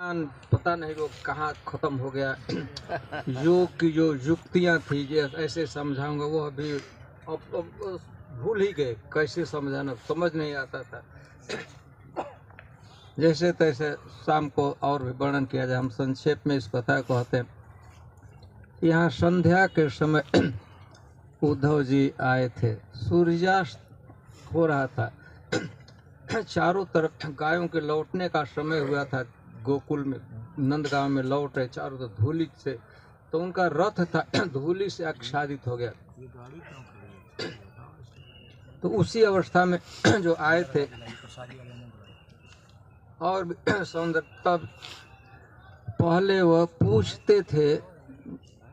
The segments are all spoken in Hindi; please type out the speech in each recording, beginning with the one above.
पता नहीं वो कहाँ खत्म हो गया। योग की जो युक्तियाँ थी ये ऐसे समझाऊंगा वो अभी अब भूल ही गए, कैसे समझाना समझ नहीं आता था। जैसे तैसे शाम को और भी वर्णन किया जाए, हम संक्षेप में इस कथा को कहते हैं। यहाँ संध्या के समय उद्धव जी आए थे, सूर्यास्त हो रहा था। चारों तरफ गायों के लौटने का समय हुआ था। गोकुल में नंदगांव में लौट रहे, चारों तरफ धूली से, तो उनका रथ था धूली से आच्छादित हो गया। तो उसी अवस्था में जो आए थे और सौंदर्य, तब पहले वह पूछते थे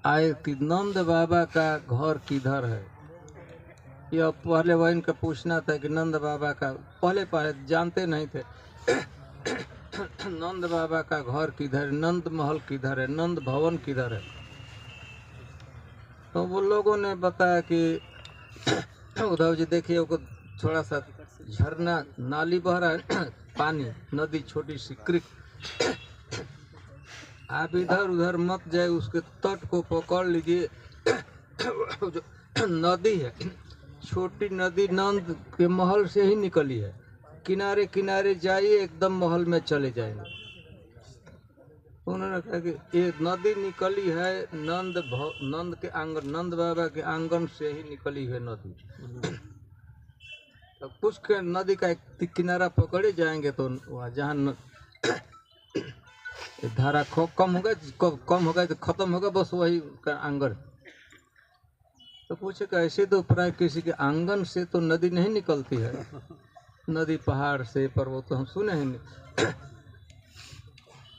आए कि नंद बाबा का घर किधर है। यह पहले वह इनका पूछना था कि नंद बाबा का, पहले जानते नहीं थे नंद बाबा का घर किधर, नंद महल किधर है, नंद भवन किधर है। तो वो लोगों ने बताया कि उद्धव जी देखिए वो थोड़ा सा झरना नाली बह रहा है पानी, नदी छोटी सी क्रिक, आप इधर उधर मत जाए, उसके तट को पकड़ लीजिए। जो नदी है, छोटी नदी नंद के महल से ही निकली है, किनारे किनारे जाइए एकदम महल में चले जाएंगे। उन्होंने कहा कि ये नदी निकली है नंद के आंगन, नंद बाबा के आंगन से ही निकली है नदी। तो कुछ के नदी का एक किनारा पकड़े जाएंगे तो वहाँ जहाँ धारा कम होगा तो खत्म होगा, बस वही का आंगन। तो पूछे कि ऐसे तो प्राय किसी के आंगन से तो नदी नहीं निकलती है, नदी पहाड़ से पर्वत तो हम सुने हैं नहीं।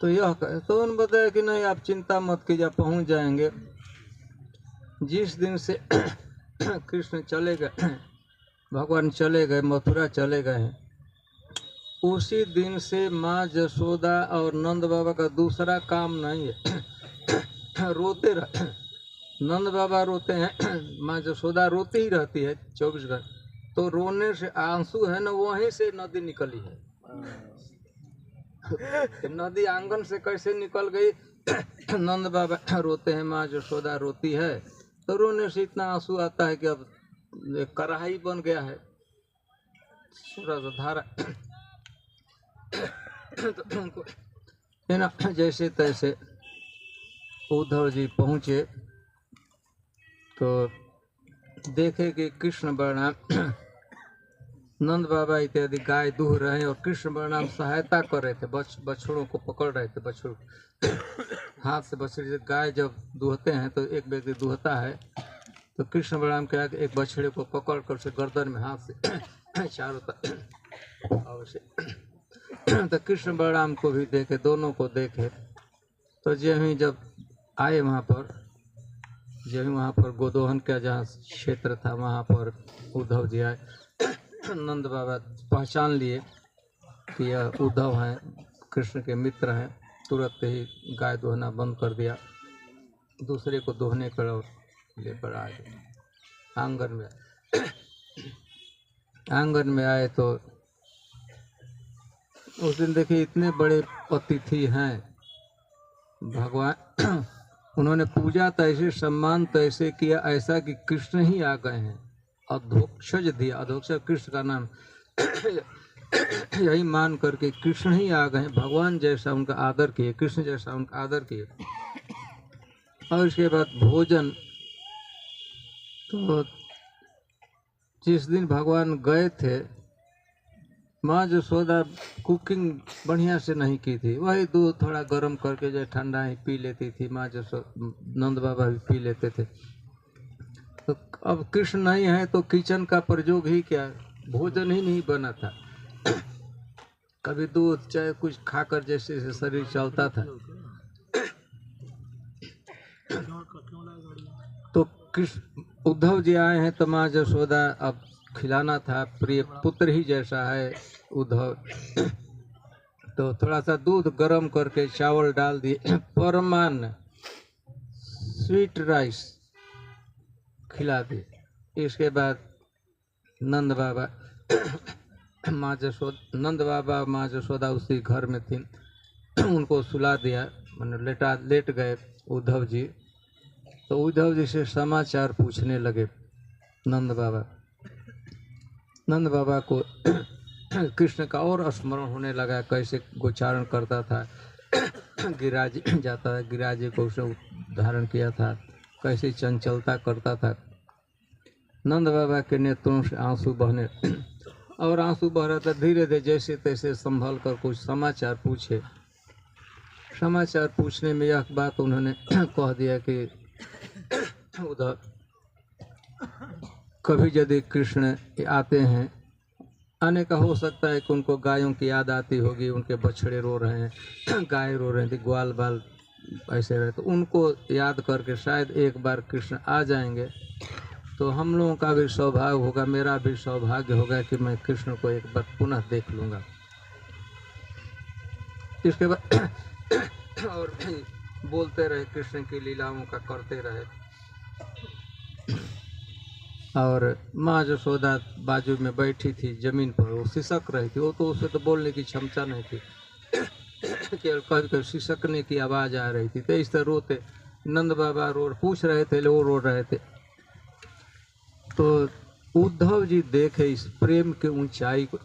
तो यह तो उन्होंने बताया कि नहीं आप चिंता मत कीजिए, पहुंच जाएंगे। जिस दिन से कृष्ण चले गए, भगवान चले गए, मथुरा चले गए हैं, उसी दिन से माँ जसोदा और नंद बाबा का दूसरा काम नहीं है। रोते रहे, नंद बाबा रोते हैं, माँ जसोदा रोती ही रहती है 24 घंटे। तो रोने से आंसू है ना, वहीं से नदी निकली है। नदी आंगन से कैसे निकल गई? नंद बाबा रोते हैं, माँ जसोदा रोती है, तो रोने से इतना आंसू आता है कि अब कढ़ाई बन गया है धारा। तो उनको है ना, जैसे तैसे उद्धव जी पहुँचे तो देखे कि कृष्ण बलराम नंद बाबा इत्यादि गाय दूह रहे हैं और कृष्ण बलराम सहायता कर रहे थे, बछड़ों को पकड़ रहे थे। बछड़ों हाथ से बछड़े से गाय जब दूहते हैं तो एक व्यक्ति दूहता है, तो कृष्ण बलराम क्या एक बछड़े को पकड़ कर उसे गर्दन में हाथ से चारों तरफ और उसे तो कृष्ण बलराम को भी देखे, दोनों को देखे। तो जब आए वहाँ पर गोदोहन का जहाँ क्षेत्र था वहाँ पर उद्धव जी आए। नंद बाबा पहचान लिए कि यह उद्धव हैं, कृष्ण के मित्र हैं। तुरंत ही गाय दोहना बंद कर दिया, दूसरे को दोहने कर और लेकर आ गए आंगन में आए तो उस दिन देखिए इतने बड़े अतिथि हैं भगवान। उन्होंने पूजा तैसे, सम्मान तैसे किया ऐसा कि कृष्ण ही आ गए हैं। अधोक्षज दिया, अधोक्षज कृष्ण का नाम यही मान करके कृष्ण ही आ गए, भगवान जैसा उनका आदर किए, कृष्ण जैसा उनका आदर किए। और इसके बाद भोजन, तो जिस दिन भगवान गए थे माँ जसोदा कुकिंग बढ़िया से नहीं की थी, वही दूध थोड़ा गर्म करके जो ठंडा ही पी लेती थी। माँ नंद बाबा भी पी लेते थे। तो अब कृष्ण नहीं है तो किचन का प्रयोग ही क्या, भोजन ही नहीं बना था। कभी दूध चाहे कुछ खाकर जैसे शरीर चलता था। तो कृष्ण उद्धव जी आए हैं तो माँ जसोदा अब खिलाना था, प्रिय पुत्र ही जैसा है उद्धव। तो थोड़ा सा दूध गर्म करके चावल डाल दिए, परमान स्वीट राइस खिला दिए। इसके बाद नंद बाबा माँ जसोदा उसी घर में थी। उनको सुला दिया, मैंने लेट गए उद्धव जी। तो उद्धव जी से समाचार पूछने लगे नंद बाबा को कृष्ण का और स्मरण होने लगा, कैसे गोचारण करता था, गिरिराज जाता है, गिरिराज जी को उसने धारण किया था, कैसे चंचलता करता था। नंद बाबा के नेत्रों से आंसू बहने और आंसू बह रहा था। धीरे धीरे जैसे तैसे संभल कर कुछ समाचार पूछे। समाचार पूछने में यह बात उन्होंने कह दिया कि उधर कभी यदि कृष्ण आते हैं, आने का हो सकता है कि उनको गायों की याद आती होगी, उनके बछड़े रो रहे हैं, गाय रो रहे थे, ग्वाल बाल ऐसे रहे, तो उनको याद करके शायद एक बार कृष्ण आ जाएंगे, तो हम लोगों का भी सौभाग्य होगा, मेरा भी सौभाग्य होगा कि मैं कृष्ण को एक बार पुनः देख लूँगा। इसके बाद और भी बोलते रहे, कृष्ण की लीलाओं का करते रहे। और माँ यशोदा बाजू में बैठी थी जमीन पर, वो सिसक रही थी। वो तो उसे तो बोलने की क्षमता नहीं थी, केवल कभी सिसकने की आवाज़ आ रही थी। तो इस तरह रोते नंद बाबा पूछ रहे थे, वो रो रहे थे। तो उद्धव जी देखे इस प्रेम के ऊंचाई को,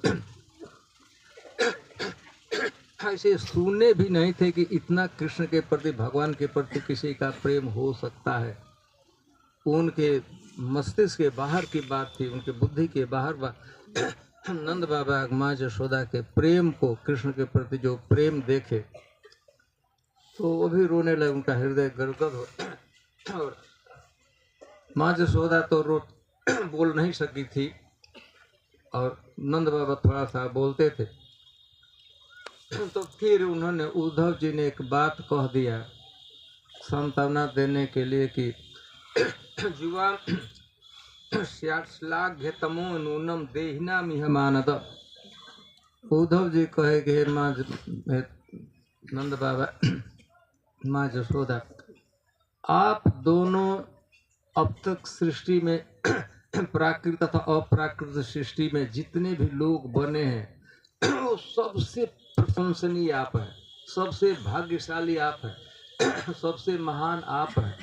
ऐसे सुने भी नहीं थे कि इतना कृष्ण के प्रति, भगवान के प्रति किसी का प्रेम हो सकता है। उनके मस्तिष्क के बाहर की बात थी, उनके बुद्धि के बाहर बात। नंद बाबा माँ यशोदा के प्रेम को, कृष्ण के प्रति जो प्रेम देखे, तो वो भी रोने लगे, उनका हृदय गदगद हो। और माँ यशोदा तो बोल नहीं सकी थी, और नंद बाबा थोड़ा सा बोलते थे। तो फिर उन्होंने, उद्धव जी ने एक बात कह दिया सांत्वना देने के लिए कि जुवान श्लाघ्य तमो नूनम देहिना मिह मानद। उद्धव जी कहे कि माँ नंद बाबा, माँ यशोदा, आप दोनों अब तक सृष्टि में प्राकृत तथा अप्राकृत सृष्टि में जितने भी लोग बने हैं, वो सबसे प्रशंसनीय आप हैं, सबसे भाग्यशाली आप हैं, सबसे महान आप हैं।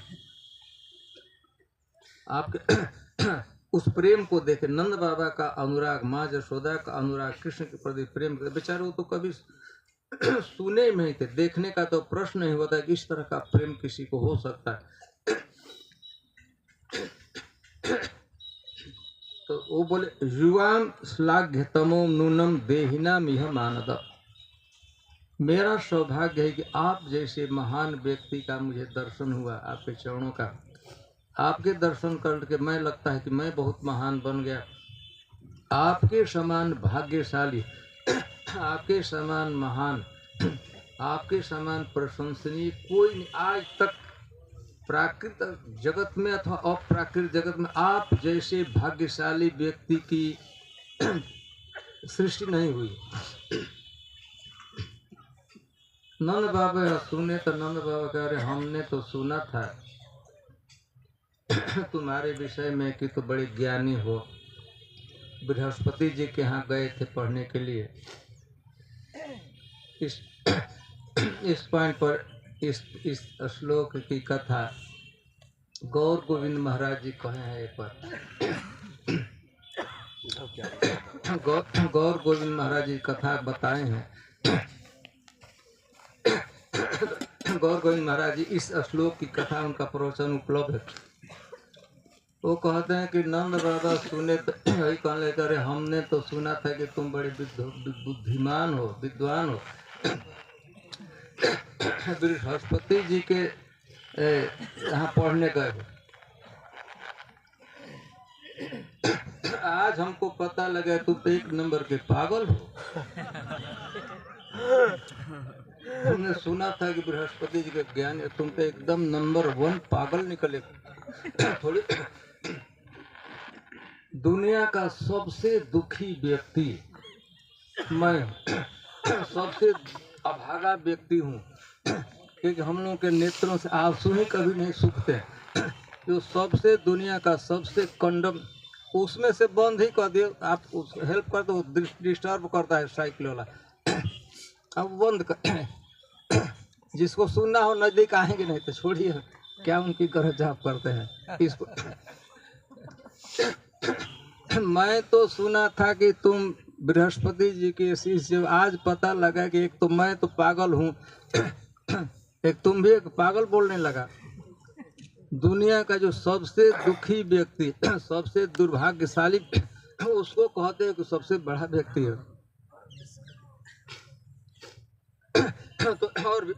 आपके उस प्रेम को देखे, नंद बाबा का अनुराग, माँ यशोदा का अनुराग, कृष्ण के प्रति प्रेम, बेचारे वो तो कभी सुने में ही थे, देखने का तो प्रश्न नहीं होता कि इस तरह का प्रेम किसी को हो सकता है। तो वो बोले, युवाम श्लाघ्य तमो नूनम देहिना मिह मानद। मेरा सौभाग्य है कि आप जैसे महान व्यक्ति का मुझे दर्शन हुआ, आपके चरणों का। आपके दर्शन करके मैं लगता है कि मैं बहुत महान बन गया। आपके समान भाग्यशाली, आपके समान महान, आपके समान प्रशंसनीय कोई नहीं आज तक प्राकृतिक जगत में अथवा अप्राकृतिक जगत में आप जैसे भाग्यशाली व्यक्ति की सृष्टि नहीं हुई। नंद बाबा सुने तो नंद बाबा कह रहे, हमने तो सुना था तुम्हारे विषय में कि तो बड़े ज्ञानी हो, बृहस्पति जी के यहाँ गए थे पढ़ने के लिए। इस पॉइंट पर इस श्लोक की कथा गौर गोविंद महाराज जी कहे हैं एक बार। गौर गोविंद महाराज जी कथा बताए हैं। गौर गोविंद महाराज जी इस श्लोक की कथा, उनका प्रवचन उपलब्ध है। वो कहते हैं कि नंद बाबा सुने तो यही कहने लगे, हमने तो सुना था कि तुम बड़े बुद्धिमान हो, विद्वान हो। बृहस्पति जी के यहाँ पढ़ने गए हो। आज हमको पता लगा तुम तो एक नंबर के पागल हो। हमने सुना था कि बृहस्पति जी के ज्ञान, तुम तो एकदम नंबर 1 पागल निकले। थोड़ी दुनिया का सबसे दुखी व्यक्ति मैं, सबसे अभागा व्यक्ति हूँ, क्योंकि हम लोगों के नेत्रों से आंसू ही कभी नहीं सूखते। जो सबसे दुनिया का सबसे कंडम, उसमें से बंद ही कर दिए, आप उस हेल्प कर दो, डिस्टर्ब करता है साइकिल वाला, अब बंद कर। जिसको सुनना हो नजदीक आएंगे, नहीं तो छोड़िए, क्या उनकी गरज आप करते हैं इसको। मैं तो सुना था कि तुम बृहस्पति जी के शिष्य, आज पता लगा कि एक तो मैं तो पागल हूँ, एक तुम भी एक पागल बोलने लगा। दुनिया का जो सबसे दुखी व्यक्ति, सबसे दुर्भाग्यशाली, उसको कहते हैं कि सबसे बड़ा व्यक्ति है। तो और भी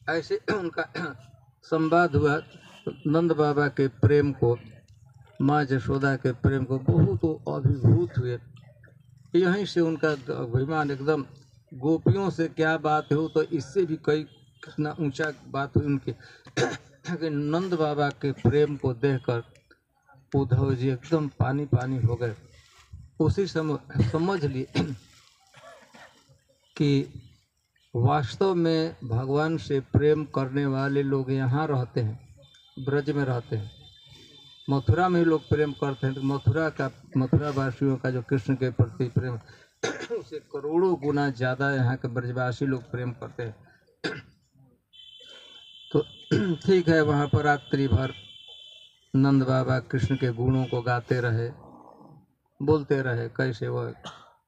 ऐसे उनका संवाद हुआ, तो नंद बाबा के प्रेम को, माँ जशोदा के प्रेम को बहुत अभिभूत हुए। यहीं से उनका अभिमान एकदम, गोपियों से क्या बात हो, तो इससे भी कई कितना ऊंचा बात हुई उनकी, कि नंद बाबा के प्रेम को देखकर उद्धव जी एकदम पानी पानी हो गए। उसी समय समझ लिए कि वास्तव में भगवान से प्रेम करने वाले लोग यहाँ रहते हैं, ब्रज में रहते हैं। मथुरा में लोग प्रेम करते हैं, तो मथुरा वासियों का जो कृष्ण के प्रति प्रेम उसे करोड़ों गुना ज़्यादा यहाँ के ब्रजवासी लोग प्रेम करते हैं। तो ठीक है, वहाँ पर रात्रि भर नंद बाबा कृष्ण के गुणों को गाते रहे, बोलते रहे, कैसे वो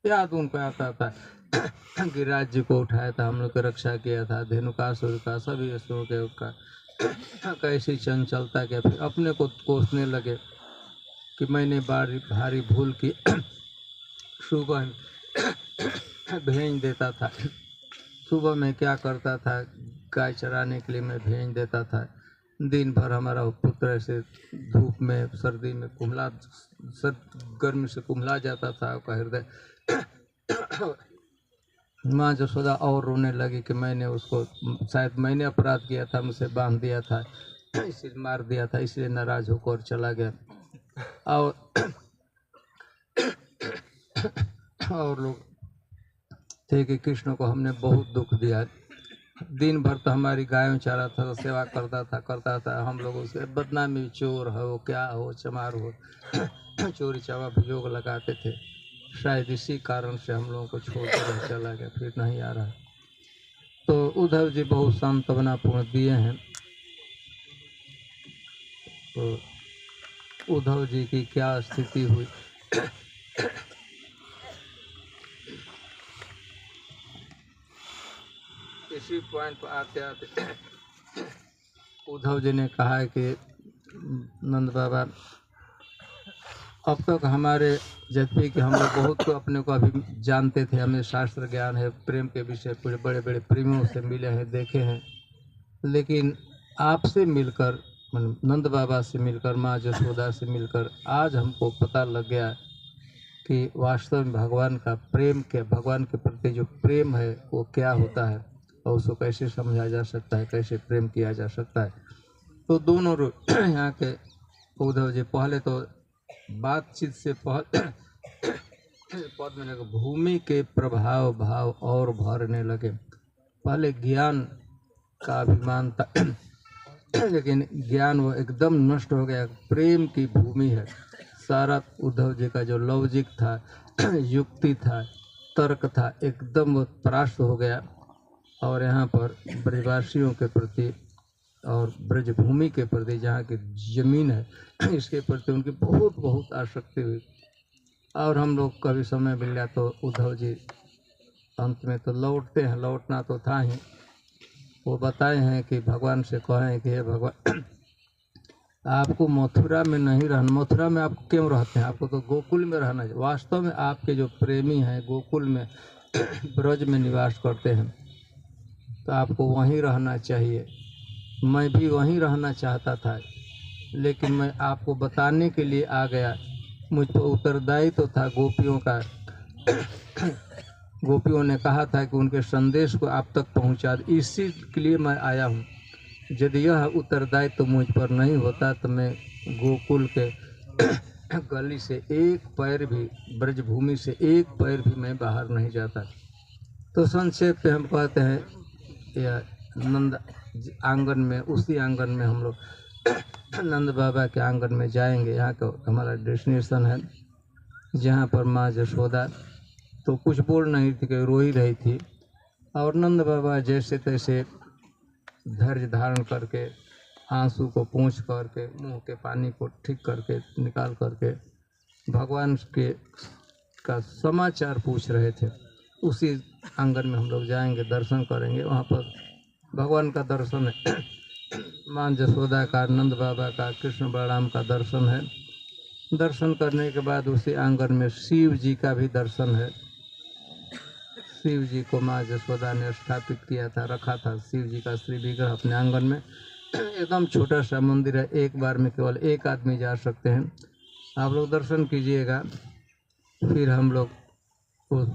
याद उनको आता था कि राज्य को उठाया था, हम लोग की रक्षा किया था, धेनुकासुर का, सभी असुरों के का कैसी चंचलता के। फिर अपने को कोसने लगे कि मैंने भारी भूल की, सुबह भेज देता था, सुबह में क्या करता था, गाय चराने के लिए मैं भेज देता था। दिन भर हमारा पुत्र ऐसे धूप में, सर्दी में कुम्हला, गर्मी से कुम्हला जाता था उसका हृदय। माँ जसोदा और रोने लगी कि मैंने उसको, शायद मैंने अपराध किया था, मुझसे बांध दिया था, इसलिए मार दिया था, इसलिए नाराज होकर चला गया। और लोग थे कि कृष्ण को हमने बहुत दुख दिया, दिन भर तो हमारी गायों चारा था, सेवा करता था, हम लोग उसके बदनामी, चोर हो, क्या हो, चमार हो, चोरी चावा अभियोग लगाते थे। शायद इसी कारण से हम लोगों को छोड़कर चला गया, फिर नहीं आ रहा। तो उद्धव जी बहुत सांत्वना पूर्ण दिए हैं। तो उद्धव जी की क्या स्थिति हुई, इसी पॉइंट पर आते आते उद्धव जी ने कहा है कि नंद बाबा, अब तक हमारे जबकि कि हम लोग बहुत को अपने को अभी जानते थे, हमें शास्त्र ज्ञान है, प्रेम के विषय पूरे बड़े बड़े प्रेमियों से मिले हैं, देखे हैं, लेकिन आपसे मिलकर, नंद बाबा से मिलकर, माँ जसोदा से मिलकर आज हमको पता लग गया कि वास्तव में भगवान का प्रेम, क्या भगवान के प्रति जो प्रेम है वो क्या होता है और उसको कैसे समझा जा सकता है, कैसे प्रेम किया जा सकता है। तो दोनों यहाँ के उद्धव जी पहले तो बातचीत से पद में लगे, भूमि के प्रभाव भाव और भरने लगे। पहले ज्ञान का अभिमान था, लेकिन ज्ञान वो एकदम नष्ट हो गया। प्रेम की भूमि है। सारा उद्धव जी का जो लौजिक था, युक्ति था, तर्क था, एकदम वो परास्त हो गया। और यहाँ पर ब्रजवासियों के प्रति और ब्रजभूमि के प्रति, जहाँ की जमीन है, इसके प्रति उनकी बहुत बहुत आसक्ति हुई। और हम लोग कभी समय मिल गया तो उद्धव जी अंत में तो लौटते हैं, लौटना तो था ही। वो बताए हैं कि भगवान से कहें कि हे भगवान, आपको मथुरा में नहीं रहना, मथुरा में आप क्यों रहते हैं, आपको तो गोकुल में रहना चाहिए। वास्तव में आपके जो प्रेमी हैं गोकुल में ब्रज में निवास करते हैं, तो आपको वहीं रहना चाहिए। मैं भी वहीं रहना चाहता था, लेकिन मैं आपको बताने के लिए आ गया। मुझ पर उत्तरदायित्व तो था गोपियों का। गोपियों ने कहा था कि उनके संदेश को आप तक पहुंचा दे, इसी के लिए मैं आया हूं। यदि यह उत्तरदायित्व तो मुझ पर नहीं होता तो मैं गोकुल के गली से एक पैर भी, ब्रजभूमि से एक पैर भी मैं बाहर नहीं जाता। तो संक्षेप में हम कहते हैं, यह नंद आंगन में, उसी आंगन में हम लोग नंद बाबा के आंगन में जाएंगे। यहाँ का हमारा डेस्टिनेशन है, जहाँ पर माँ जशोदा तो कुछ बोल नहीं थी कि रो ही रही थी। और नंद बाबा जैसे तैसे धैर्य धारण करके आंसू को पोंछ करके मुंह के पानी को ठीक करके निकाल करके भगवान के का समाचार पूछ रहे थे। उसी आंगन में हम लोग जाएंगे, दर्शन करेंगे। वहाँ पर भगवान का दर्शन है, माँ जसोदा का, नंद बाबा का, कृष्ण बलराम का दर्शन है। दर्शन करने के बाद उसी आंगन में शिव जी का भी दर्शन है। शिव जी को माँ जसोदा ने स्थापित किया था, रखा था शिव जी का श्री विग्रह अपने आंगन में। एकदम छोटा सा मंदिर है, एक बार में केवल एक आदमी जा सकते हैं। आप लोग दर्शन कीजिएगा। फिर हम लोग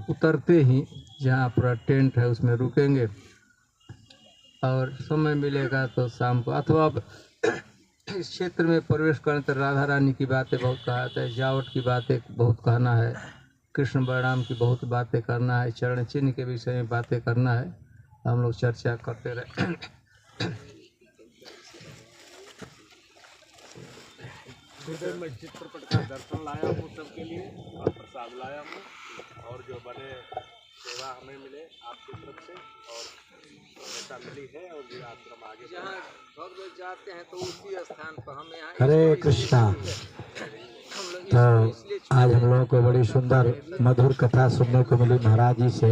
उतरते ही जहाँ पूरा टेंट है उसमें रुकेंगे, और समय मिलेगा तो शाम को, अथवा इस क्षेत्र में प्रवेश करने तो राधा रानी की बातें बहुत कहा जाता है, जावट की बातें बहुत कहना है, कृष्ण बलराम की बहुत बातें करना है, चरण चिन्ह के विषय में बातें करना है। हम लोग चर्चा करते रहे। मैं चित्रपट का दर्शन लाया हूँ सबके लिए, और प्रसाद लाया हूँ, और जो बने सेवा हमें मिले आपकी तरफ से, और ऐसा मिली है। और ये आश्रम आगे जहाँ भगवत जाते हैं तो उसी स्थान पर हम यहाँ हरे कृष्णा। तो आज हम लोगों को बड़ी सुंदर मधुर कथा सुनने को मिली महाराज जी से।